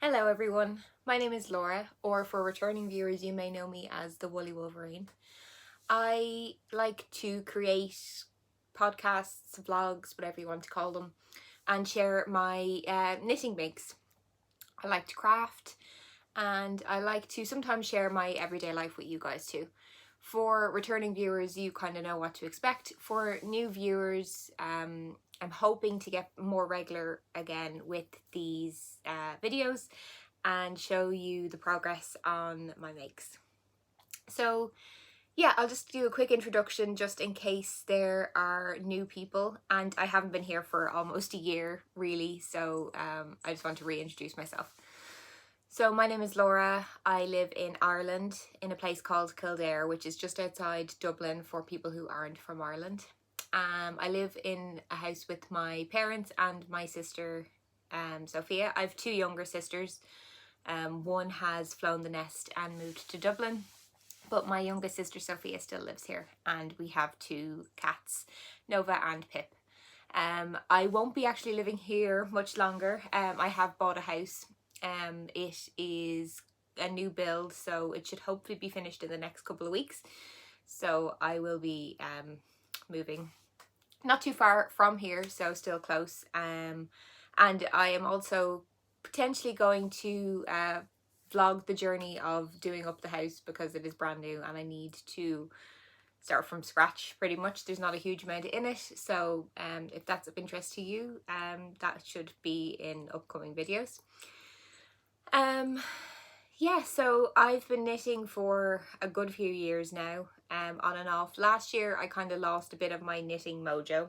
Hello everyone, my name is Laura, or for returning viewers you may know me as the Woolly Wolverine. I like to create podcasts, vlogs, whatever you want to call them, and share my knitting makes. I like to craft, and I like to sometimes share my everyday life with you guys too. For returning viewers, you kind of know what to expect. For new viewers, I'm hoping to get more regular again with these videos and show you the progress on my makes. So yeah, I'll just do a quick introduction just in case there are new people, and I haven't been here for almost a year really, so I just want to reintroduce myself. So my name is Laura. I live in Ireland in a place called Kildare, which is just outside Dublin for people who aren't from Ireland. I live in a house with my parents and my sister Sophia. I have two younger sisters. One has flown the nest and moved to Dublin, but my youngest sister Sophia still lives here, and we have two cats, Nova and Pip. I won't be actually living here much longer. I have bought a house. It is a new build, so it should hopefully be finished in the next couple of weeks. So I will be moving not too far from here, so still close. And I am also potentially going to vlog the journey of doing up the house because it is brand new and I need to start from scratch pretty much. There's not a huge amount in it, so if that's of interest to you, that should be in upcoming videos. Yeah, so I've been knitting for a good few years now, on and off. Last year I kind of lost a bit of my knitting mojo,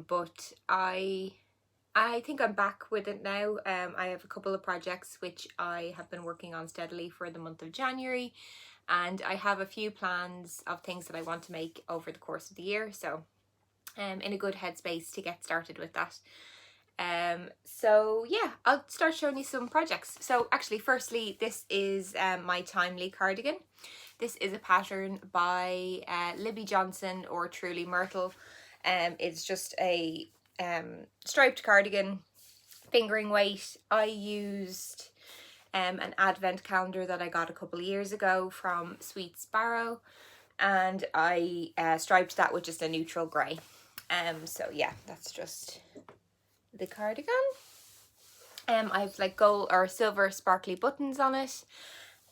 but I think I'm back with it now. I have a couple of projects which I have been working on steadily for the month of January, and I have a few plans of things that I want to make over the course of the year, so in a good headspace to get started with that. So yeah, I'll start showing you some projects. So actually, firstly, this is my timely cardigan. This is a pattern by Libby Johnson or Truly Myrtle. It's just a striped cardigan, fingering weight. I used an advent calendar that I got a couple of years ago from Sweet Sparrow, and I striped that with just a neutral grey. So yeah, that's just the cardigan. I've like gold or silver sparkly buttons on it,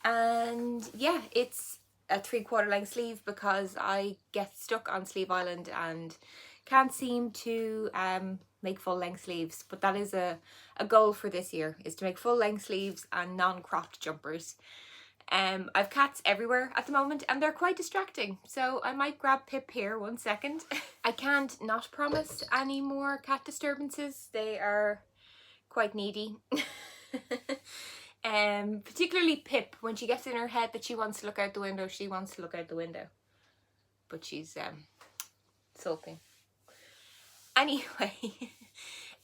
and yeah, it's a 3/4 length sleeve because I get stuck on Sleeve Island and can't seem to make full length sleeves, but that is a goal for this year, is to make full length sleeves and non-cropped jumpers. I've cats everywhere at the moment and they're quite distracting, so I might grab Pip here 1 second. I can't not promise any more cat disturbances. They are quite needy. Particularly Pip. When she gets in her head that she wants to look out the window, she wants to look out the window, but she's sulking. Anyway,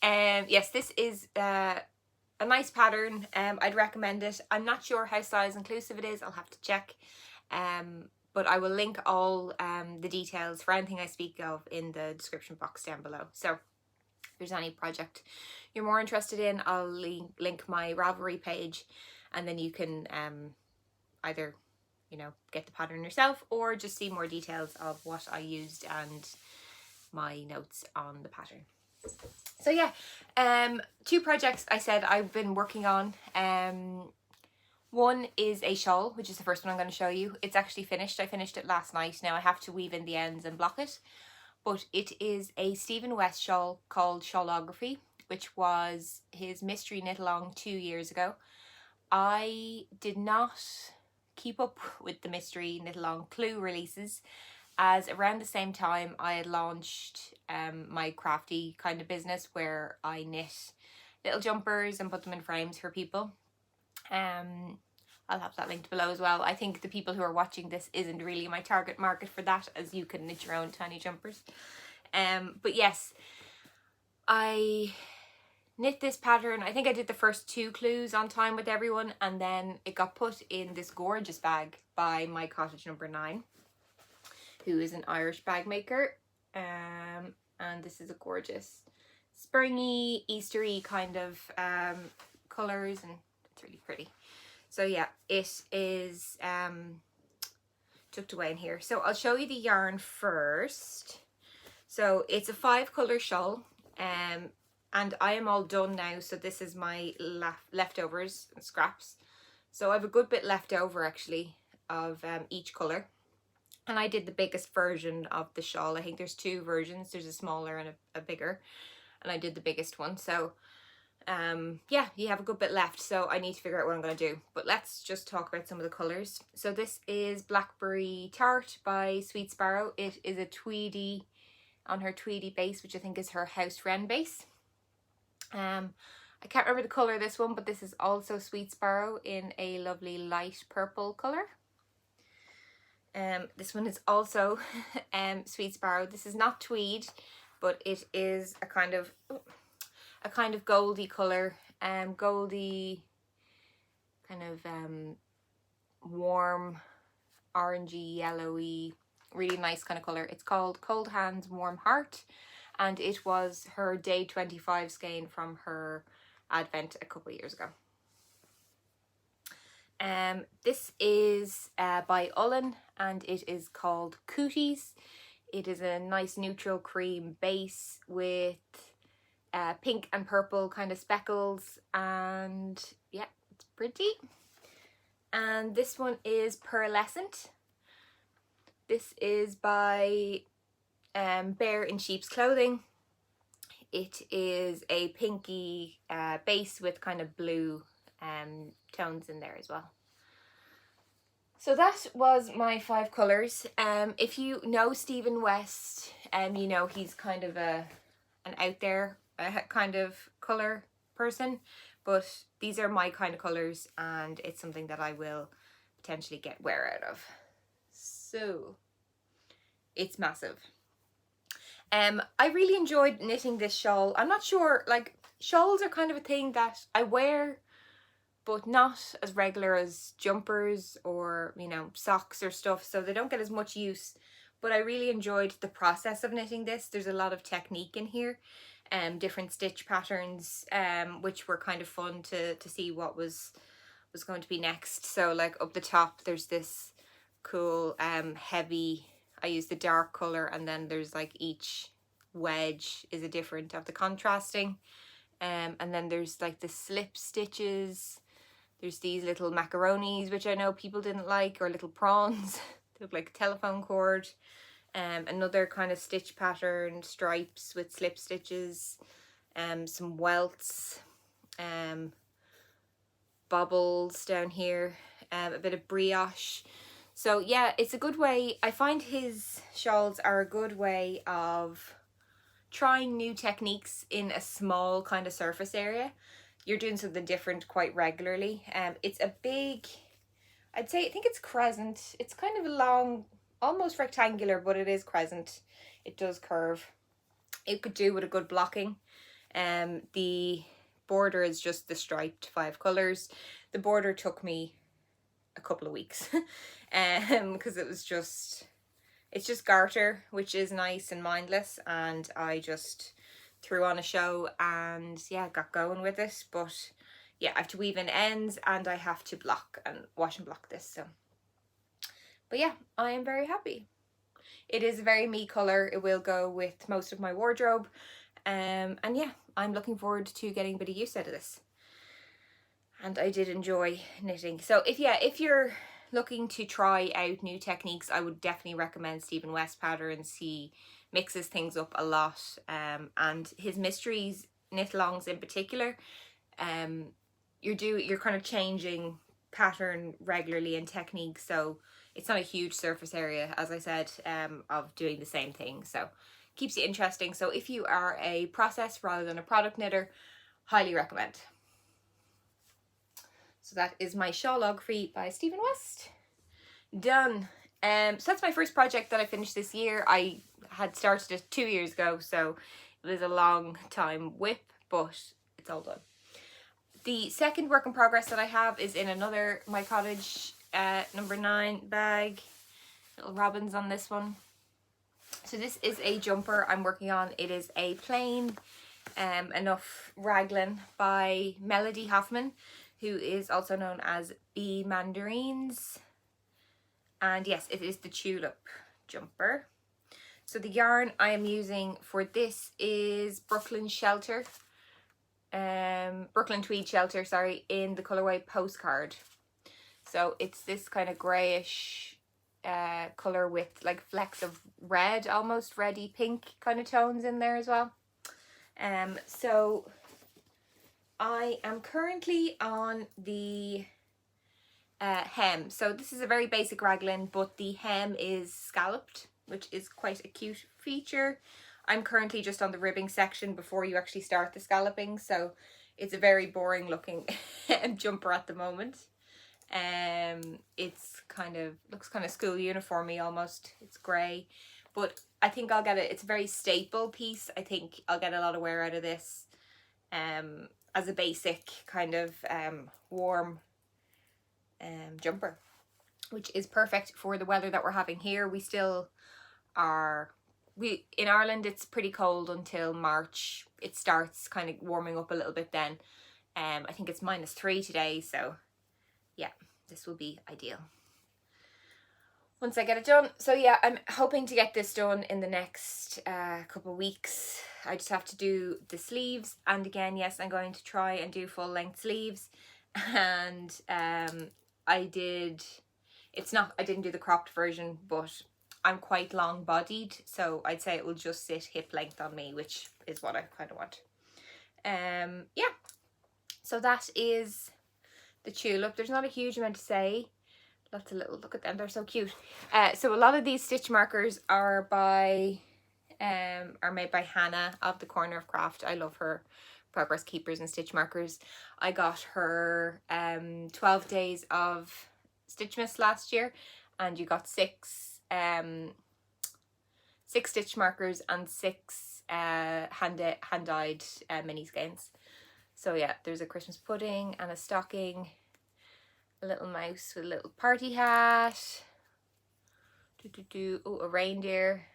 yes, this is a nice pattern. I'd recommend it. I'm not sure how size inclusive it is, I'll have to check, but I will link all the details for anything I speak of in the description box down below. So if there's any project you're more interested in, I'll link my Ravelry page, and then you can either, you know, get the pattern yourself or just see more details of what I used and my notes on the pattern. So yeah, two projects I said I've been working on. One is a shawl, which is the first one I'm going to show you. It's actually finished. I finished it last night. Now I have to weave in the ends and block it, but it is a Stephen West shawl called Shawlography, which was his mystery knit along 2 years ago. I did not keep up with the mystery knit along Clue releases, as around the same time I had launched my Crafty kind of business where I knit little jumpers and put them in frames for people. I'll have that linked below as well. I think the people who are watching this isn't really my target market for that, as you can knit your own tiny jumpers. But yes, I knit this pattern. I think I did the first 2 clues on time with everyone, and then it got put in this gorgeous bag by my cottage number 9, who is an Irish bag maker. And this is a gorgeous springy, Eastery kind of colours, and it's really pretty. So yeah, it is tucked away in here. So I'll show you the yarn first. So it's a 5-colour shawl, and I am all done now. So this is my leftovers and scraps. So I have a good bit left over actually of each colour. And I did the biggest version of the shawl. I think there's 2 versions. There's a smaller and a bigger. And I did the biggest one. So yeah, you have a good bit left. So I need to figure out what I'm going to do. But let's just talk about some of the colours. So this is Blackberry Tart by Sweet Sparrow. It is a Tweedy, on her Tweedy base, which I think is her House Wren base. I can't remember the colour of this one, but this is also Sweet Sparrow in a lovely light purple colour. This one is also Sweet Sparrow. This is not Tweed, but it is a kind of goldy colour, goldy, kind of warm, orangey, yellowy, really nice kind of colour. It's called Cold Hands Warm Heart, and it was her day 25 skein from her advent a couple of years ago. This is by Ullen, and it is called Cooties. It is a nice neutral cream base with pink and purple kind of speckles, and yeah, it's pretty. And this one is Pearlescent. This is by Bear in Sheep's Clothing. It is a pinky base with kind of blue tones in there as well. So that was my 5 colours. If you know Stephen West, you know he's kind of an out there kind of colour person, but these are my kind of colours, and it's something that I will potentially get wear out of. So it's massive. I really enjoyed knitting this shawl. I'm not sure, like, shawls are kind of a thing that I wear, but not as regular as jumpers or, you know, socks or stuff, so they don't get as much use. But I really enjoyed the process of knitting this. There's a lot of technique in here, different stitch patterns, which were kind of fun to see what was going to be next. So like up the top there's this cool heavy, I used the dark colour, and then there's like each wedge is a different of the contrasting, and then there's like the slip stitches. There's these little macaronis, which I know people didn't like, or little prawns. They look like a telephone cord. Another kind of stitch pattern, stripes with slip stitches, some welts, bobbles down here, a bit of brioche. So yeah, it's a good way. I find his shawls are a good way of trying new techniques in a small kind of surface area. You're doing something different quite regularly. It's a big, I think it's crescent. It's kind of a long, almost rectangular, but it is crescent. It does curve. It could do with a good blocking. The border is just the striped 5 colours. The border took me a couple of weeks because it's just garter, which is nice and mindless, and I just threw on a show and yeah, got going with it. But yeah, I have to weave in ends, and I have to block and wash and block this. So, but yeah, I am very happy. It is a very me colour. It will go with most of my wardrobe, and yeah, I'm looking forward to getting a bit of use out of this. And I did enjoy knitting. So if you're looking to try out new techniques, I would definitely recommend Stephen West patterns. He mixes things up a lot, and his mysteries knit-alongs in particular, you're kind of changing pattern regularly and technique, so it's not a huge surface area, as I said, of doing the same thing. So keeps you interesting. So if you are a process rather than a product knitter, highly recommend. So that is my shawlography by Stephen West. Done. So that's my first project that I finished this year. I had started it 2 years ago, so it was a long time whip, but it's all done. The second work in progress that I have is in another My Cottage number 9 bag. Little robins on this one. So this is a jumper I'm working on. It is a plain Enough Raglan by Melody Hoffman, who is also known as B Mandarines. And yes, it is the Tulip jumper. So the yarn I am using for this is Brooklyn Tweed Shelter, sorry, in the colorway Postcard. So it's this kind of greyish colour with like flecks of red, almost reddy pink kind of tones in there as well. So I am currently on the hem. So this is a very basic raglan, but the hem is scalloped, which is quite a cute feature. I'm currently just on the ribbing section before you actually start the scalloping, so it's a very boring looking jumper at the moment. It's looks kind of school uniformy almost. It's grey, but I think I'll get it. It's a very staple piece. I think I'll get a lot of wear out of this as a basic kind of warm jumper, which is perfect for the weather that we're having here. We still are, in Ireland it's pretty cold until March. It starts kind of warming up a little bit then. I think it's -3 today, so yeah, this will be ideal once I get it done. So yeah, I'm hoping to get this done in the next couple of weeks. I just have to do the sleeves, and again, yes, I'm going to try and do full length sleeves. And I didn't do the cropped version, but I'm quite long bodied, so I'd say it will just sit hip length on me, which is what I kind of want. Yeah, so that is the Tulip. There's not a huge amount to say. Lots of little, look at them, they're so cute. So a lot of these stitch markers are made by Hannah of the Corner of Craft. I love her progress keepers and stitch markers. I got her 12 days of Stitchmas last year, and you got six stitch markers and 6 hand-dyed mini skeins. So yeah, there's a Christmas pudding and a stocking, a little mouse with a little party hat, oh, a reindeer.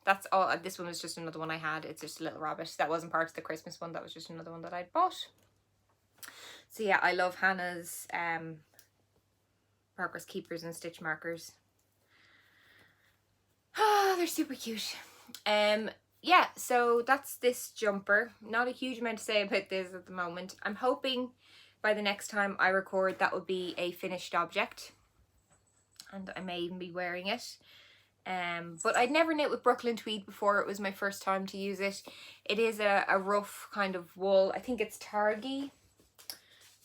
That's all. This one was just another one I had. It's just a little rabbit. That wasn't part of the Christmas one. That was just another one that I'd bought. So yeah, I love Hannah's progress keepers and stitch markers. Ah, they're super cute. Yeah, so that's this jumper. Not a huge amount to say about this at the moment. I'm hoping by the next time I record that will be a finished object, and I may even be wearing it. But I'd never knit with Brooklyn Tweed before. It was my first time to use it. It is a rough kind of wool. I think it's Targi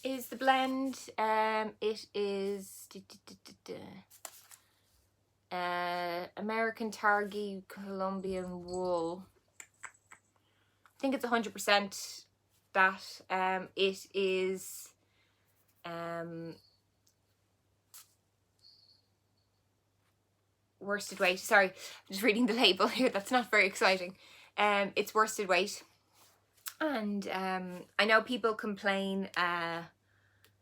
is the blend. It is American Targi Colombian wool. I think it's 100% that. It is worsted weight. Sorry, I'm just reading the label here. That's not very exciting. It's worsted weight, and I know people complain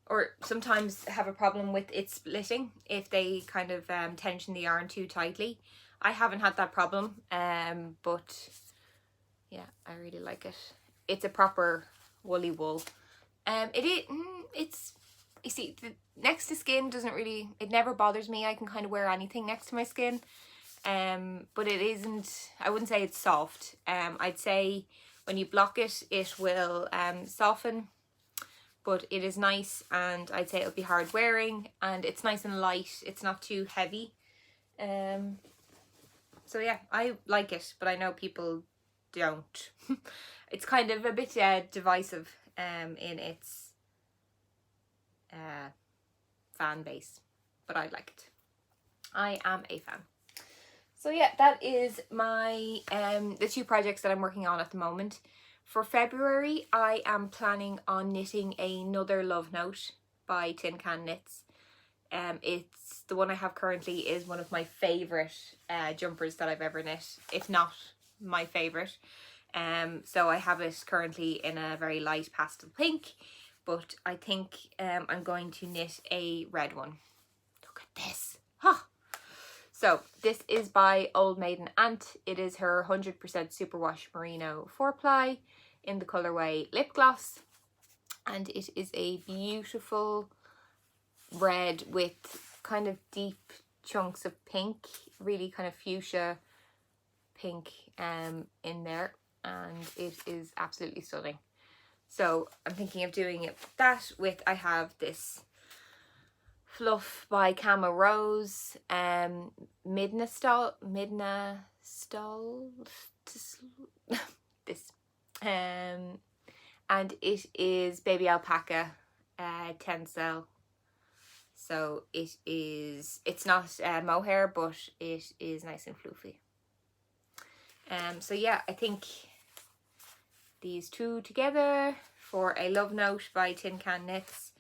or sometimes have a problem with it splitting if they kind of tension the yarn too tightly. I haven't had that problem, but yeah, I really like it. It's a proper woolly wool. It's, you see, the next to skin doesn't really, it never bothers me. I can kind of wear anything next to my skin. But it isn't, I wouldn't say it's soft. I'd say when you block it, it will soften, but it is nice, and I'd say it'll be hard wearing, and it's nice and light. It's not too heavy. So yeah, I like it, but I know people don't. It's kind of a bit divisive in its fan base, but I like it. I am a fan. So yeah, that is my the 2 projects that I'm working on at the moment. For February, I am planning on knitting another Love Note by Tin Can Knits. It's the one I have currently is one of my favourite jumpers that I've ever knit, if not my favourite. So I have it currently in a very light pastel pink, but I think I'm going to knit a red one. Look at this. Huh. So this is by Old Maiden Ant. It is her 100% superwash merino 4-ply in the colourway Lip Gloss. And it is a beautiful red with kind of deep chunks of pink, really kind of fuchsia pink in there, and it is absolutely stunning. So I'm thinking of doing it that with, I have this fluff by CamaRose, mindasstol, this, and it is baby alpaca tencel. So it's not mohair, but it is nice and fluffy. So yeah, I think these two together for a love note by Tin Can Knits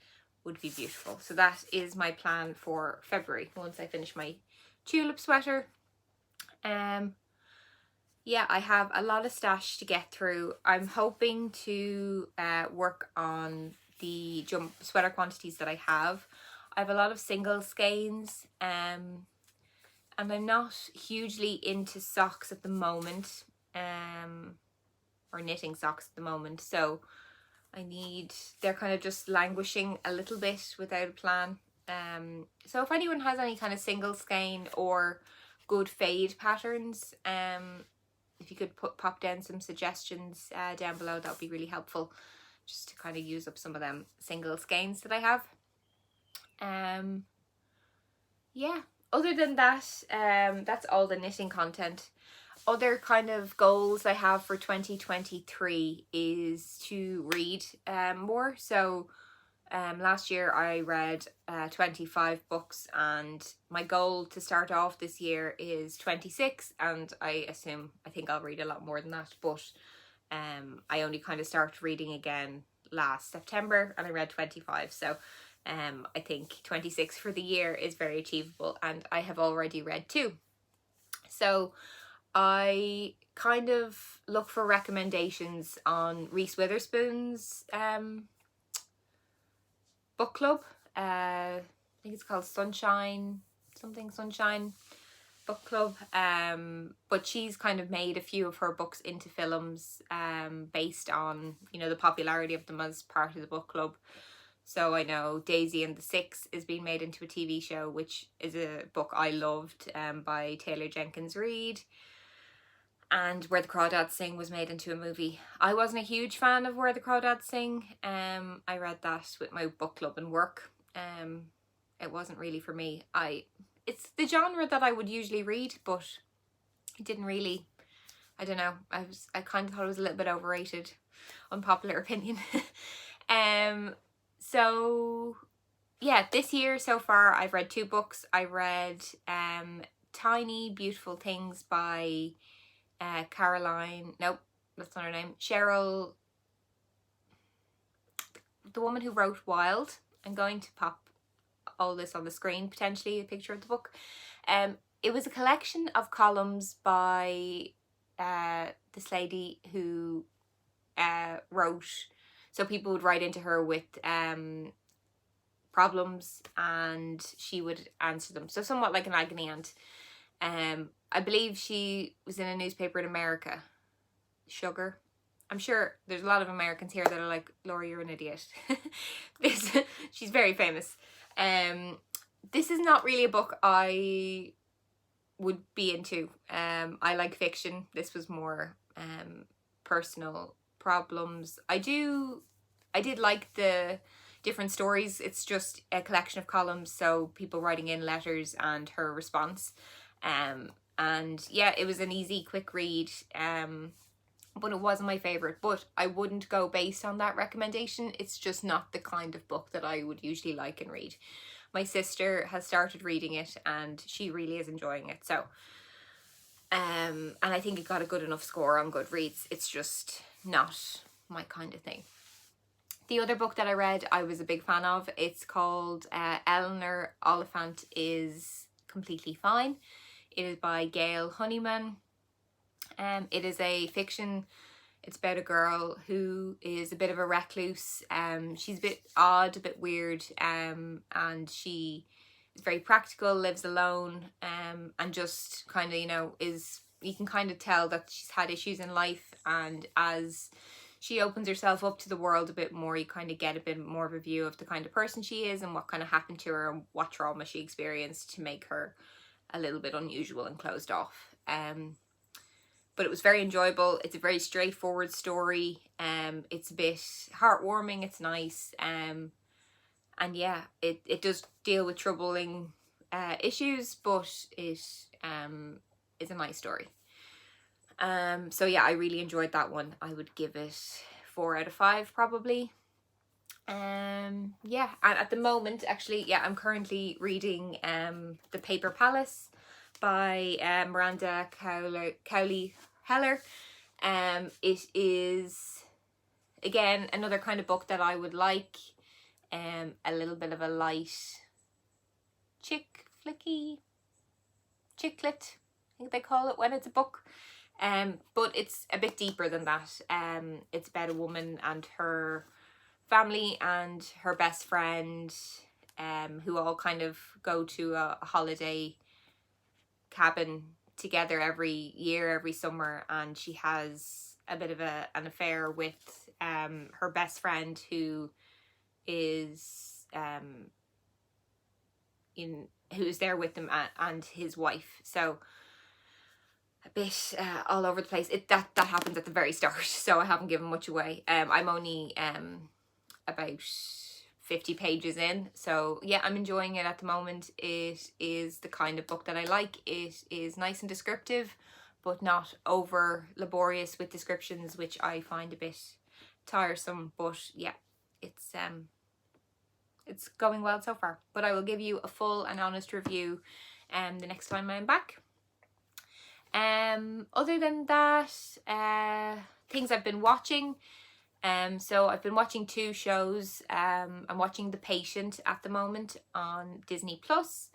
would be beautiful. So that is my plan for February once I finish my tulip sweater. Yeah, I have a lot of stash to get through. I'm hoping to work on the jump sweater quantities that I have. I have a lot of single skeins, and I'm not hugely into socks at the moment, or knitting socks at the moment, so they're kind of just languishing a little bit without a plan. So if anyone has any kind of single skein or good fade patterns, if you could pop down some suggestions down below, that would be really helpful, just to kind of use up some of them single skeins that I have. Yeah, other than that, that's all the knitting content. Other kind of goals I have for 2023 is to read more. So last year I read 25 books, and my goal to start off this year is 26, and I think I'll read a lot more than that, but I only kind of started reading again last September and I read 25, so I think 26 for the year is very achievable, and I have already read 2. So I kind of look for recommendations on Reese Witherspoon's book club. I think it's called Sunshine book club, but she's kind of made a few of her books into films based on, you know, the popularity of them as part of the book club. So I know Daisy and the Six is being made into a TV show, which is a book I loved, by Taylor Jenkins Reid. And Where the Crawdads Sing was made into a movie. I wasn't a huge fan of Where the Crawdads Sing. I read that with my book club and work. It wasn't really for me. It's the genre that I would usually read, but it didn't really, I don't know. I kind of thought it was a little bit overrated. Unpopular opinion. So yeah, this year so far I've read 2 books. I read Tiny Beautiful Things by Caroline, nope, that's not her name, Cheryl, the woman who wrote Wild. I'm going to pop all this on the screen, potentially a picture of the book. It was a collection of columns by this lady who wrote, so people would write into her with problems and she would answer them, so somewhat like an agony aunt. I believe she was in a newspaper in America, Sugar. I'm sure there's a lot of Americans here that are like, Laura, you're an idiot. She's very famous. This is not really a book I would be into. I like fiction. This was more personal problems. I did like the different stories. It's just a collection of columns, so people writing in letters and her response. And yeah, it was an easy, quick read, but it wasn't my favourite. But I wouldn't go based on that recommendation. It's just not the kind of book that I would usually like and read. My sister has started reading it and she really is enjoying it. So, and I think it got a good enough score on Goodreads. It's just not my kind of thing. The other book that I read, I was a big fan of. It's called Eleanor Oliphant is Completely Fine. It is by Gail Honeyman. It is a fiction. It's about a girl who is a bit of a recluse. She's a bit odd, a bit weird, and she very practical, lives alone, and just kind of, you know, you can kind of tell that she's had issues in life, and as she opens herself up to the world a bit more, you kind of get a bit more of a view of the kind of person she is and what kind of happened to her and what trauma she experienced to make her a little bit unusual and closed off. But it was very enjoyable. It's a very straightforward story. It's a bit heartwarming. It's nice. And yeah, it does deal with troubling issues, but it is a nice story. So yeah, I really enjoyed that one. I would give it 4 out of 5 probably. Yeah, and at the moment, actually, yeah, I'm currently reading The Paper Palace by Miranda Cowley Heller. It is, again, another kind of book that I would like. A little bit of a light chicklet, I think they call it when it's a book. But it's a bit deeper than that. It's about a woman and her family and her best friend, who all kind of go to a holiday cabin together every year, every summer, and she has a bit of an affair with her best friend, who is who's there with them, and his wife. So a bit all over the place. That happens at the very start, so I haven't given much away. I'm only about 50 pages in, so yeah, I'm enjoying it at the moment. It is the kind of book that I like. It is nice and descriptive, but not over laborious with descriptions, which I find a bit tiresome. But yeah, it's going well so far. But I will give you a full and honest review the next time I'm back. Other than that, things I've been watching. So I've been watching 2 shows. I'm watching The Patient at the moment on Disney Plus.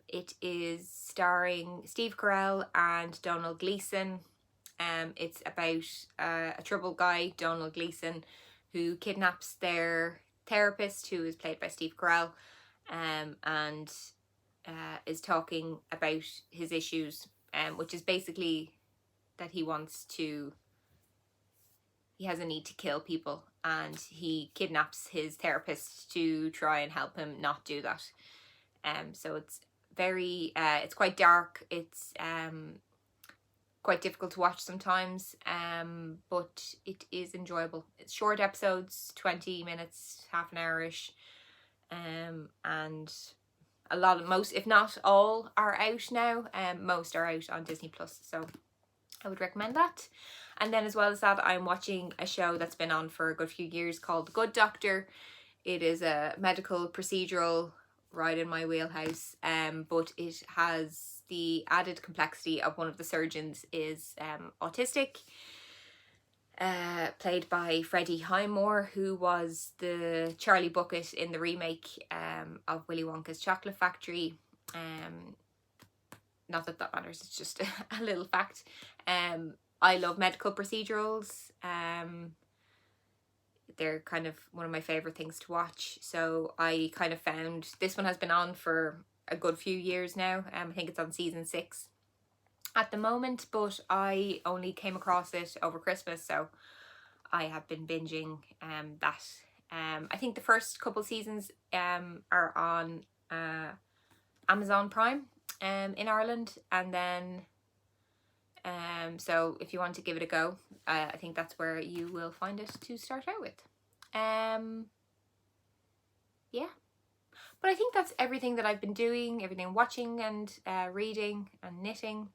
It is starring Steve Carell and Donald Gleeson. It's about a troubled guy, Donald Gleeson, who kidnaps their therapist, who is played by Steve Carell, and is talking about his issues, which is basically that he has a need to kill people, and he kidnaps his therapist to try and help him not do that. So it's very, it's quite dark. It's quite difficult to watch sometimes, but it is enjoyable. It's short episodes, 20 minutes, half an hour-ish, and most, if not all, are out now. Most are out on Disney Plus, so I would recommend that. And then as well as that, I'm watching a show that's been on for a good few years called The Good Doctor. It is a medical procedural, right in my wheelhouse, but it has the added complexity of one of the surgeons is autistic, played by Freddie Highmore, who was the Charlie Bucket in the remake of Willy Wonka's Chocolate Factory. Not that that matters, it's just a little fact. I love medical procedurals. They're kind of one of my favourite things to watch. So I kind of found this one has been on for a good few years now. I think it's on season 6 at the moment, but I only came across it over Christmas, so I have been binging that. I think the first couple seasons are on Amazon Prime in Ireland, and then so if you want to give it a go, I think that's where you will find it to start out with. Yeah, but I think that's everything that I've been doing, everything watching and reading and knitting.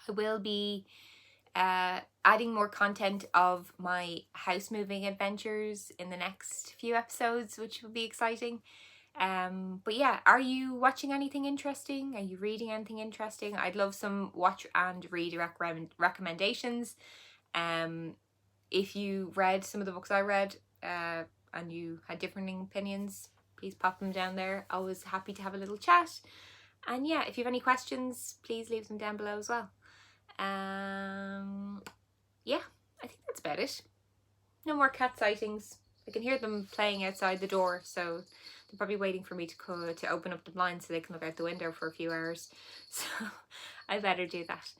I will be adding more content of my house moving adventures in the next few episodes, which will be exciting. But yeah, are you watching anything interesting? Are you reading anything interesting? I'd love some watch and read recommendations. If you read some of the books I read and you had different opinions, please pop them down there. Always happy to have a little chat. And yeah, if you have any questions, please leave them down below as well. Yeah, I think that's about it. No more cat sightings. I can hear them playing outside the door, so They're probably waiting for me to open up the blinds so they can look out the window for a few hours. So I better do that.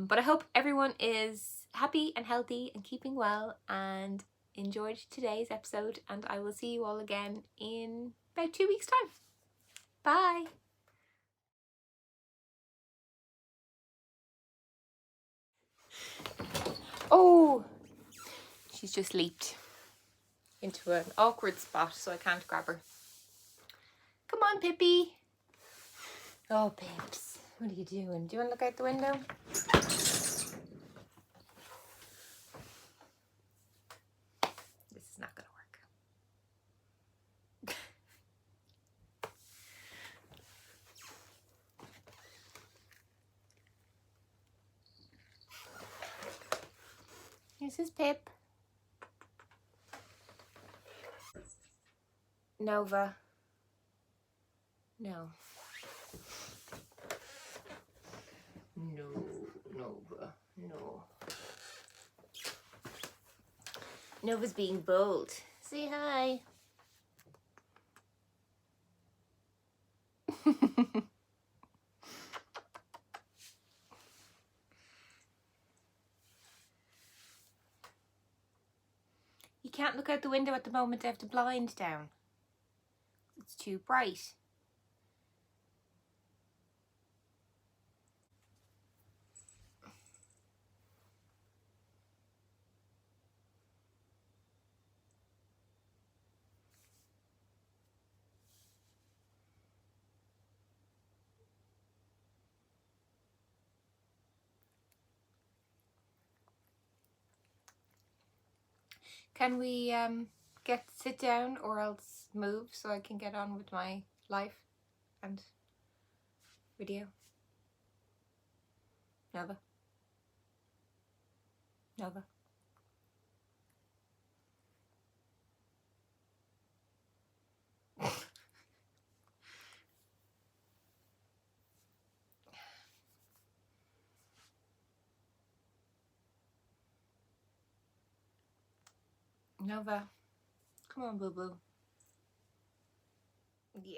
But I hope everyone is happy and healthy and keeping well and enjoyed today's episode, and I will see you all again in about 2 weeks' time. Bye! Oh! She's just leaped into an awkward spot, so I can't grab her. Come on, Pippi! Oh, Pips, what are you doing? Do you want to look out the window? This is not going to work. This is Pip. Nova. No. No, Nova, no. Nova's being bold. Say hi. You can't look out the window at the moment. I have the blind down. It's too bright. Can we sit down or else move so I can get on with my life and video? Nova? Nova? Nova? Come on, boo-boo. Yeah.